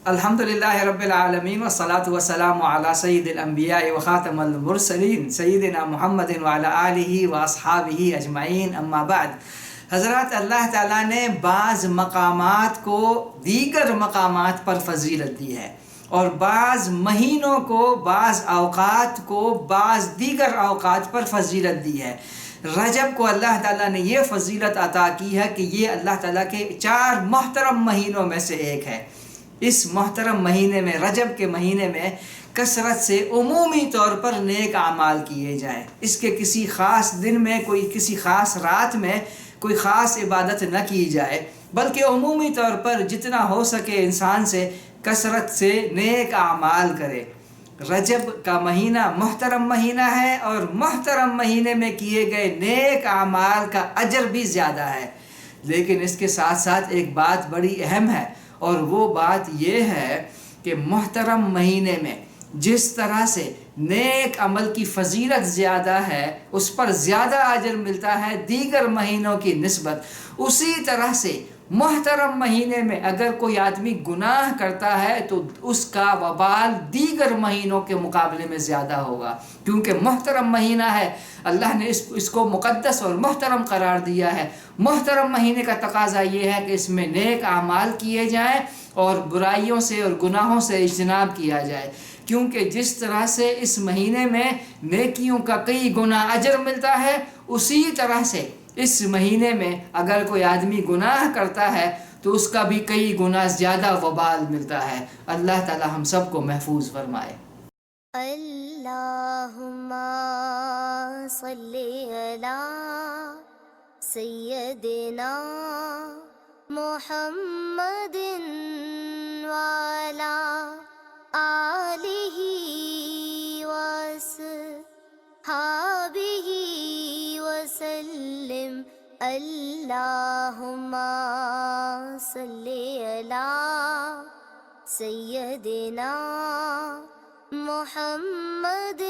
الحمد لله رب العالمين والصلاة والسلام على سيد الأنبياء وخاتم المرسلين سیدنا محمد وعلى آلہ واصحابہ اجمعین اما بعد۔ حضرات، اللہ تعالیٰ نے بعض مقامات کو دیگر مقامات پر فضیلت دی ہے، اور بعض مہینوں کو، بعض اوقات کو بعض دیگر اوقات پر فضیلت دی ہے۔ رجب کو اللہ تعالیٰ نے یہ فضیلت عطا کی ہے کہ یہ اللہ تعالیٰ کے 4 محترم مہینوں میں سے ایک ہے۔ اس محترم مہینے میں، رجب کے مہینے میں کثرت سے عمومی طور پر نیک اعمال کیے جائیں۔ اس کے کسی خاص دن میں، کسی خاص رات میں کوئی خاص عبادت نہ کی جائے، بلکہ عمومی طور پر جتنا ہو سکے انسان سے کثرت سے نیک اعمال کرے۔ رجب کا مہینہ محترم مہینہ ہے، اور محترم مہینے میں کیے گئے نیک اعمال کا اجر بھی زیادہ ہے۔ لیکن اس کے ساتھ ساتھ ایک بات بڑی اہم ہے، اور وہ بات یہ ہے کہ محترم مہینے میں جس طرح سے نیک عمل کی فضیلت زیادہ ہے، اس پر زیادہ اجر ملتا ہے دیگر مہینوں کی نسبت، اسی طرح سے محترم مہینے میں اگر کوئی آدمی گناہ کرتا ہے تو اس کا وبال دیگر مہینوں کے مقابلے میں زیادہ ہوگا، کیونکہ محترم مہینہ ہے، اللہ نے اس کو مقدس اور محترم قرار دیا ہے۔ محترم مہینے کا تقاضا یہ ہے کہ اس میں نیک اعمال کیے جائیں اور برائیوں سے اور گناہوں سے اجتناب کیا جائے، کیونکہ جس طرح سے اس مہینے میں نیکیوں کا کئی گنا اجر ملتا ہے، اسی طرح سے اس مہینے میں اگر کوئی آدمی گناہ کرتا ہے تو اس کا بھی کئی گنا زیادہ وبال ملتا ہے۔ اللہ تعالی ہم سب کو محفوظ فرمائے۔ اللہم صلی علی سیدنا محمد وعلی آلہ وصحبہ وسلم۔ اللہم صلی علی سیدنا محمد